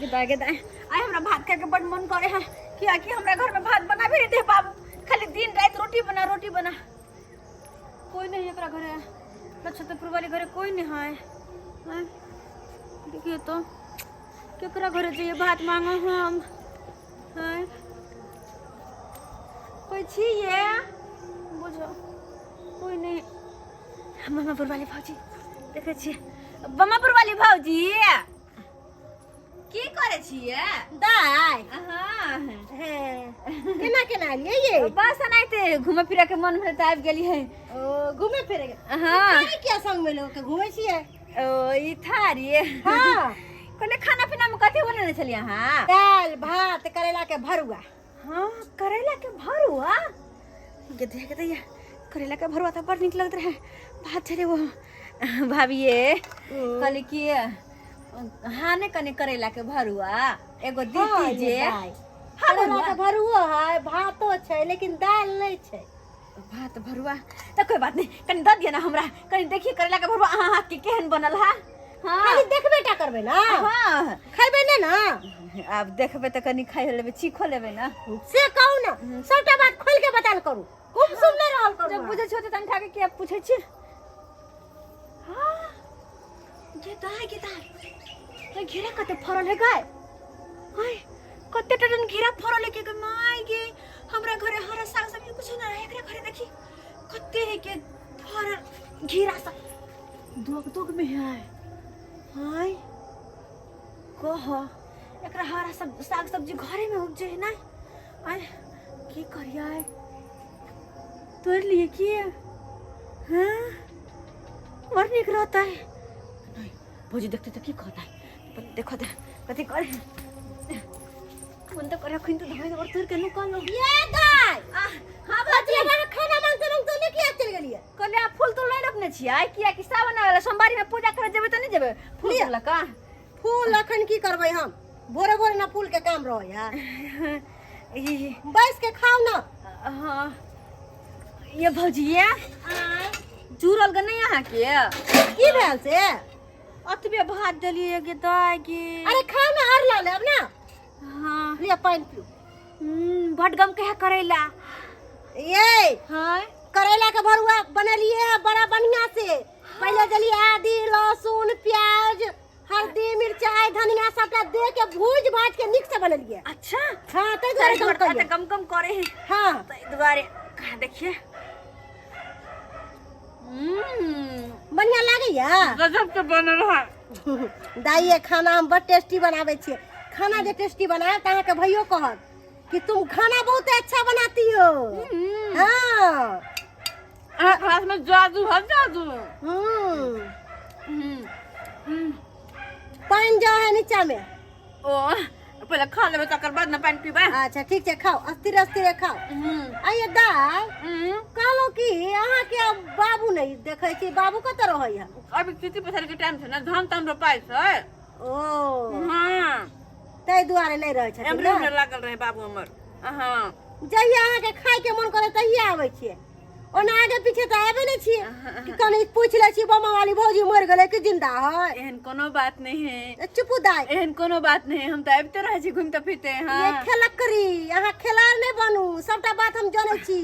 गेदाय आय हमरा भात खाए के बड़ मन करे है किया कि हमरा घर में भात बना भी नहीं दे बाबू खाली दिन रात रोटी बना कोई नहीं एकरा घरे नक्षत्रपुर वाले घरे कोई नहीं है हैं देखिए तो केकरा घरे जाइए भात मांगो हम हैं कोई छिए बुझो कोई नहीं बमापुर वाली भौजी देखे छिए बमापुर वाली भौजी की करे छिए दाय हां हे केना लिए ये बस नाइते घूमे फिरे के मन में त आबि गेली है ओ घूमे फिरे के हां क्या संग में लोग के घूमे छिए ओ ई थारी हां कोने खाना पीना में कथि बनेने छलिए हां दाल भात करेला के भरुआ हां करेला के भरुआ के देख के दैया करेला के भरुआ तो बड़ निक लगत रहे भात छले वो भाभीए कहली कि हाने कने करेला के भरुआ एगो दीदी जे करेला के भरुआ है भातो छै लेकिन दाल नहीं छै भात भरुआ त कोई बात नहीं कनी द दिया ना हमरा कनी देखिए करेला के भरुआ अहाँ हाथ के केहन बनल है हां खाली देखबे टा करबे ना हां खाइबे ने ना अब देखबे त कनी खाइ लेबे चीखो लेबे ना से कहू ना सबटा बात खोल के बताल करू खूब सुनले रहल करू जब बुझे छ त तन ठाके के पूछे छी हां गेदाय तो घेरा कते फरल है गाय हाय कते टन घेरा फरल है के माय गे हमरा घरे हरा साग सब्जी कुछ ना है एकरा घरे देखी कते है के फरल घेरा सा दोग में है हाय कह एकरा हरा सब साग सब्जी घरे में उपजे है ना आय की करिया तोड़ लिए की हां और निक रहता है नहीं भौजी देखते तो की कहता है देखो दे कथि करे मन तो करे खिन तो धोई और तोर के नुका लो ये दाय हां भौजी खाना मांगते लेके चल गेलिए कहले आप फूल तो नहीं रखने छी आय किया कि सावन वाला सोमवारी में पूजा करे जेबे तो नहीं जेबे फूल लका फूल अखन की करबै हम भोरे भोरे ना फूल के काम रह यार बैस के खाओ ना हां ये भौजी ये जुरल ग नहीं यहाँ के की भेल से अतबे भात देलिए गे दाय गे अरे खा ना हर ला लेब ना हां लिया पानी पियो भटगम कहे करेला ये हां करेला के भरुआ बनलिए है बड़ा बढ़िया से पहले जली आदि लहसुन प्याज हल्दी मिर्चाई धनिया सबटा दे के भूज भाज के निक से बनलिए अच्छा हां त दुआरे गम करे है हां त दुआरे खा देखिए बढ़िया लागैया गजब के बनल है दाइए खाना हम बड़ टेस्टी बनावे छिए खाना जे टेस्टी बनाए त अहाँ के भइयो कहत कि तुम खाना बहुत अच्छा बनाती हो हां क्लास में जादू है जादू पानी जो है नीचा में ओ पहले खा लेबे तकर बाद ना पानी पीबे अच्छा ठीक है खाओ अस्थिर खाओ आइए दाई कहलो कि अहाँ के बाबू नहीं देखे छी बाबू कत रहै है अभी खेती पथारी के टाइम छै ना धान तान रोपाइ छै ओ हां तै दुआरे नहीं रहै छै एमरे में लागल रहे बाबू हमर हां जहिया अहाँ के खाए के मन करे तहिया आबै छिए ओना आगे पीछे त आबे नहीं छिए कि कनी पूछ ले छी बम्मा वाली भौजी मर गेलै कि जिंदा है एहन कोनो बात नहीं है चुप दाई एहन कोनो बात नहीं हम त आबते रहे छी घुमते फिरते हां ये खेलक करी अहाँ खेलार नहीं बनू सबटा बात हम जानै छी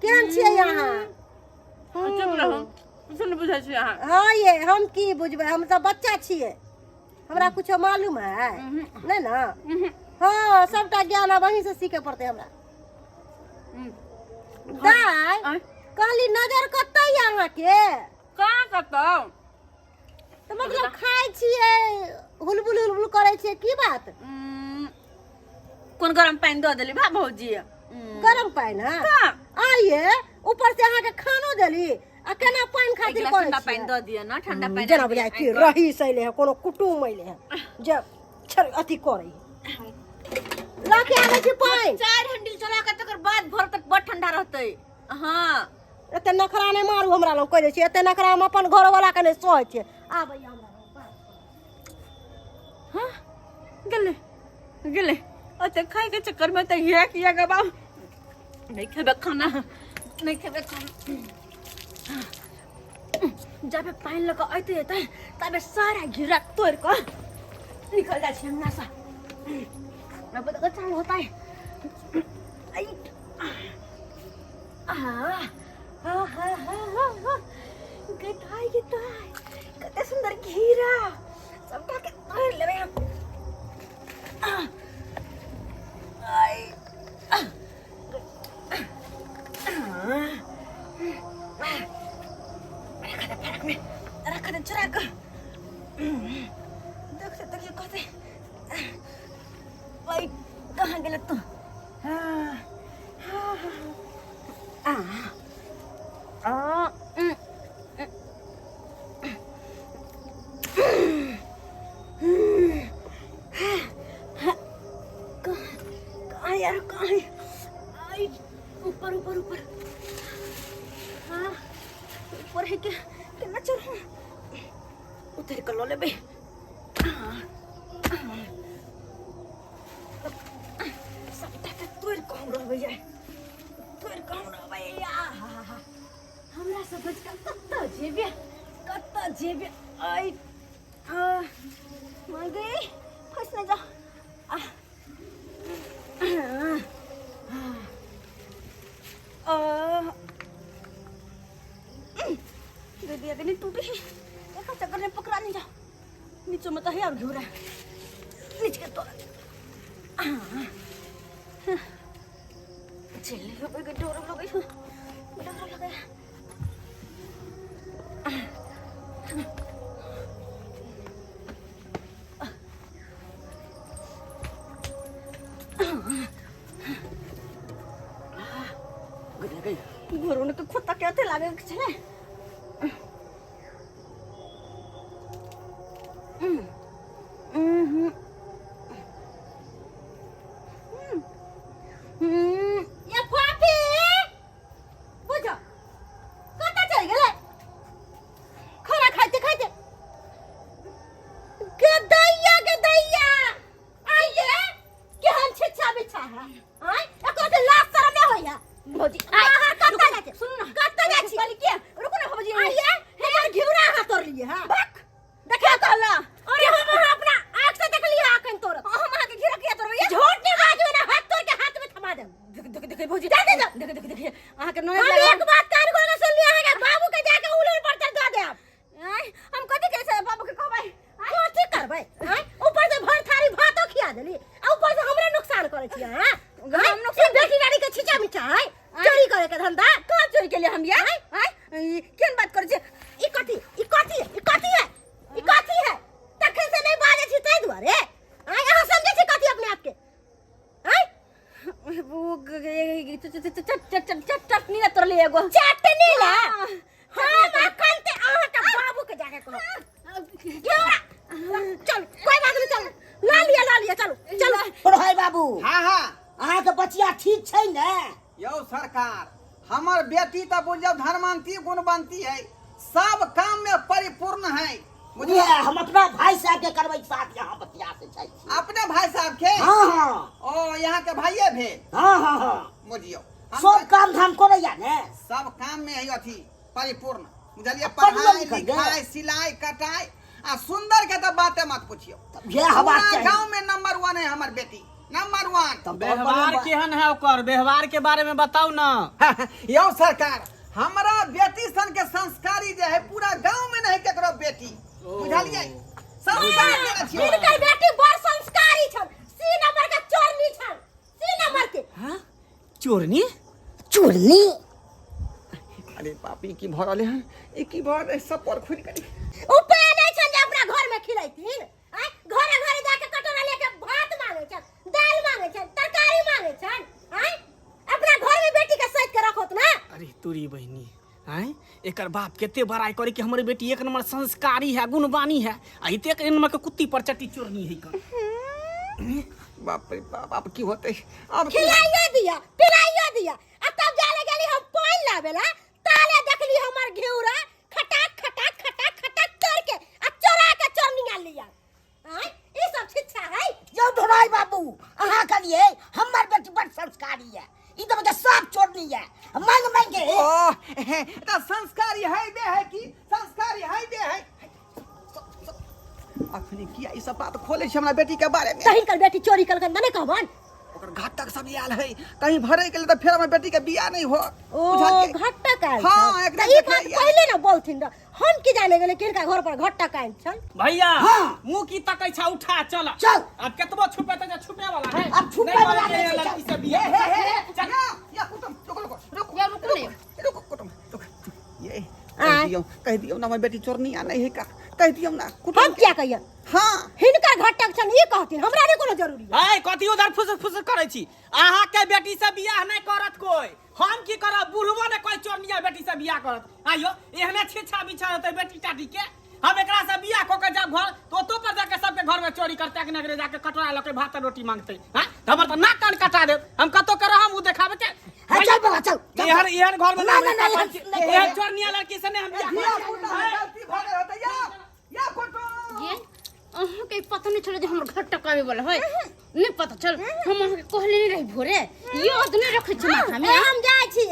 केहन छिए अहाँ चुप रहो कुछ नहीं बुझै छी अहाँ हां ये हम की बुझबै हम सब बच्चा छिए हमरा कुछ मालूम है नहीं ना हां सबटा ज्ञान वहीं से सीखे पड़ते हमरा दाई कहली नजर कतै अहाँ के कहां कतौ तो मतलब खाए छिए हुलबुल करे छिए की बात कोन गरम पानी दो देली भा भौजी गरम पानी हां आइए ऊपर से अहाँ के खानो देली आ केना पानी खातिर करे ठंडा पानी दो दिया ना ठंडा पानी जना बुझाइ कि रही सैले है कोनो कुटुम अइले है जे अथी करे लाके आबै छी पानी 4 हंडिल चला के तकर बाद भोर तक बड़ ठंडा रहतै हां एते नखरा नहीं मारू हमरा लग कह दे छी एते नखरा हम अपन घर वाला के नहीं सह छी आबै हमरा हां गेले ओते खाए के चक्कर में त ये किया ग बाबू नहीं खेबे खाना जब पानी लगा आते तबे सारा घेरा तोड़ को निकल जाए छी अंगना से। अब तो चालू होता है। आई गताई कितने सुंदर घेरा सबका के तोड़ लेबे हम। आई रखा दे चुरा कर। देख से तक ये कहते भाई कहाँ गलत तो कहाँ यार कहाँ है? आई ऊपर ऊपर ऊपर। हाँ ऊपर है क्या कितना चल उधर कर लो ले बे। सबटा के तोड़ कौन रह भैया तोड़ कौन रह भैया। हमरा सब बच का कत्ता जेबे आई मर गई फंस ना जा। दीदी अभी नहीं टूटी है देखा चक्कर ने पकड़ा नहीं जा नीचे मत है और घूरा नीचे के तो चल हो गई डोर लग गई डोर लग गया। घरों ने तो खोता क्या थे लागे चले। ये फाफी बुझो कता चल गेले खाना खाते खाते गदैया आइए केहन छिछा बिछा है आय एको तो लाज शरम नहीं होया भौजी। हां कता जाके सुन ना कता जाची बोली के रुको ना भौजी आइए हमर घिउरा हाथ तोड़ लिए हां बक देखा कहला अरे हम अपना आंख से देख लिया आंखन तोड़ हम आके घिरा किया तोड़ ये झूठ नहीं बाजू ना हाथ तोड़ के हाथ में थमा दे। देख भौजी दे देख आहा के नोने हम एक बात कान खोल के सुन लिया है बाबू के जाके उलर पर चढ़ दे आप हम कथि कैसे बाबू के कहबै कथि करबै ऊपर से भर थारी भातो खिया देली आ ऊपर से हमरे नुकसान करे छी। हां हम नुकसान बेटी गाड़ी के छिचा मिचा है चोरी करे के धंधा कहां चोरी के लिए हम ये केन बात करे छी ई कथि है तखे से नहीं बाजे छी तै दुआरे यहां समझे छी कथि अपने आप के वो चटनी ना तोड़ ले एगो चटनी ला हां मखन ते आहा का बाबू के जाके कहो चल कोई बात नहीं चल ला लिया चलो भाई बाबू। हाँ हाँ अहाँ के बचिया ठीक छै ने यो सरकार हमर बेटी तो बुझो धर्मांती गुणवंती है सब काम में परिपूर्ण है बुझिए हम अपना भाई साहब के करबै साथ यहाँ बतिया से छै अपने भाई साहब के। हाँ हाँ ओ यहाँ के भाइये भे। हाँ बुझियो सब काम धाम करैया ने सब काम में है अथी परिपूर्ण बुझलिए पढ़लो पढ़ाई लिखल लिखाई सिलाई कटाई आ सुंदर के तो बातें मत पूछियो ये हवा पूरा चाहिए गांव में नंबर 1 है हमर बेटी नंबर 1। व्यवहार केहन है ओकर व्यवहार के बारे में बताओ ना। यो सरकार हमरा बेटी सन के संस्कारी जे है पूरा गांव में नहीं केकरो बेटी बुझलिए संस्कार देने छियो। इनकर बेटी बड़ संस्कारी छन सी नंबर के चोरनी छन सी नंबर के। हां चोरनी अरे पापी की भरले हैं ई की भर सब पर खुद करी उपे नहीं छन जे अपना घर में खिलैथिन घरे घरे जाके कटोरा लेके भात मांगे छन दाल मांगे छन तरकारी मांगे छन अपना घर में बेटी के सहित के रखोत ना। अरे तोरी बहनी हैं एकर बाप केते बड़ाई करे कि हमर बेटी एक नंबर संस्कारी है गुणवानी है आइते एक नंबर के कुत्ती पर चट्टी चोरनी है कर। बाप रे बाप अब की होते अब खिलाइयो दिया पिलाइयो दिया अब तब जाले गेली हम पानी लावेला ताले देखली हमर घेउरा खटाक तोड़ के आ चोरा के चोरनिया लिया ई सब शिक्षा है जो धोराई बाबू अहाँ के लिए हमर बेटी बड़ संस्कारी है ई तो मुझे सब छोड़नी है मांग के ओ तो संस्कारी है बे है कि संस्कारी है बे है अखनी किया ई सब बात खोले छी हमरा बेटी के बारे में तहिन कर बेटी चोरी कल के नहीं कहबन ओकर घाटक सब आयल है कहीं भरे के लिए तो फिर हमर बेटी के बियाह नहीं हो ओ घट्टा काल हाँ, एकदम ई बात देखिए। पहले ना बोलथिन र हम की जाने गेले किनका घर पर घट्टा काल छल भैया हाँ। मुंह की तकै छा उठा चल चल। अब केतबो छुपे त छुपे वाला है अब छुपे नहीं वाला करे नहीं, लड़की चल। से बियाह चल या कुटुम रुको या रुको ले रुको कुटुम ये कह दियो ना हमर बेटी चोरनी आ नहीं है का कह दियो ना कुटुम हम क्या कहियन हां हिनका घट्टा छन ई कहथिन हमरा नहीं कोनो जरूरी है है कथि उधर फुस करै छी अहाँ के बेटी से बियाह नहीं करत कोई हम की करब बुढ़बो ने कोई चोरनिया बेटी से बियाह करत आइयो एहने छेछा बिछा होतै बेटी टाटी के हम एकरा से बियाह क के जब घर तो पर जाके सबके घर में चोरी करते के नगरे जाके कटोरा लके भात रोटी मांगते हां हमर त नाक कान कटा दे हम कतो कर हम उ देखाबे के हाँ, चल बाबा चल एहन घर में ना, ना, ना, एहन चोरनिया लड़की से ने हम बियाह या करब। कुटुम गलती भले होता या कुटुम ये अहाँ के पता नहीं चले जे हमर घर टकावे वाला है नहीं पता चल हम अहाँ के कहले नहीं रही भोरे ये आदमी रखे छ माथा में हम जाय छी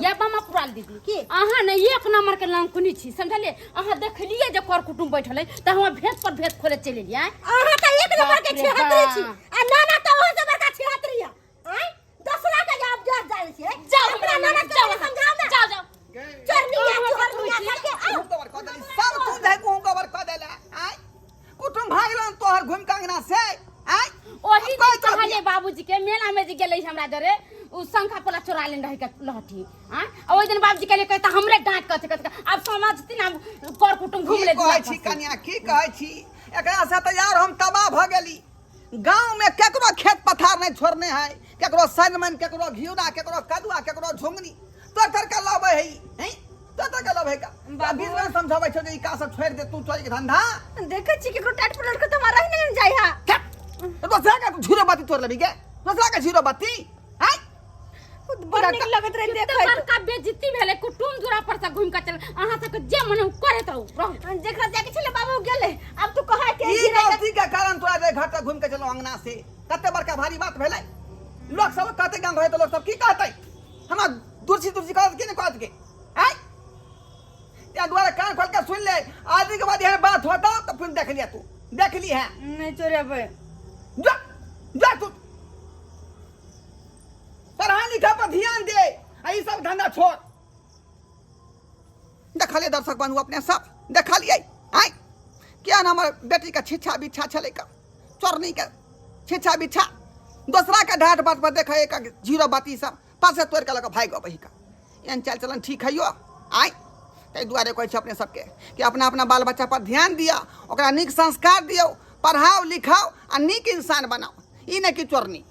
या बामा पुराल दीदी की? अहाँ ने एक नंबर के नाम कुनी छी समझले अहाँ देखलिए जे कर कुटुम बैठल है त हम भेद पर भेद खोले चले लिया अहाँ त एक नंबर के बाप रे छिहत्तरी छी बाप। आ नाना त ओहो से बड़का छिहत्तरी है हैं दसरा का जवाब जा जाय छी जाओ अपना नाना के समझाओ ना जाओ जाओ चोरनी करके कवर क देली सब तू दे को कवर क देला आय कुटुम भागलन तोहर घुम कांगना से आय ओही दिन कहले बाबूजी के मेला में जे गेलै हमरा जरे उ शंखा पोला चोरा लेन रहे के लहठी हां ओही दिन बाबूजी कहले कहता हमरे डांट कहते अब समझती ना कर कुटुम घूम ले कहै छी कन्या की कहै छी एकरा से त यार हम तबाह भ गेली गांव में केकरो खेत पथार नहीं छोड़ने है केकरो सनमन केकरो घिउरा केकरो कदुआ केकरो झुंगनी तर के लबे है हैं तर के लबे का बीच में समझाबै छ जे ई का सब छोड़ दे तू चोरी के धंधा देखे छी केकरो टाट पलट के तुम्हारा ही नहीं जाय हा तो का झूरो बाती तोड़ लेबी के दूसरा का झूरो बाती हैं बड़ नीक लगत रहे देखै देखै बड़का बेइज्जती भेले कुटुम दूरा पर से घूम के चल अहाँ सब के जे मन करे त रह जेकरा जाके छले बाबू गेले अब तू कहे के ई गलती के कारण तोरा जे घर तक घूम के चलो अंगना से कते बड़का भारी बात भेलै लोग सब कहते गांव रहे तो लोग सब की कहते हमरा दुर्सी कहत के ने कहत के हैं या द्वारा कान खोल के सुन ले आदमी के बाद यह बात होता तो फिर देख लिया तू देख ली है नहीं चोरेबे जा जा तू पढ़ाई लिखा पर ध्यान दे आई सब धंधा छोड़ देखा ले दर्शक बंधु अपने सब देखा लिए आई क्या ना हमारे बेटी का छिछा बिछा चले का चोरनी का छिछा बिछा दूसरा का ढाट बात पर देखा एक जीरो बाती सब पासे तोड़ के लगा भाई गो बही का एन चल चलन ठीक है यो आई ते दुआरे कहै छै अपने सबके कि अपना अपना बाल बच्चा पर ध्यान दिया ओकरा नीक संस्कार दियो पढ़ाओ लिखाओ आ नीक इंसान बनाओ ई नहीं कि चोरनी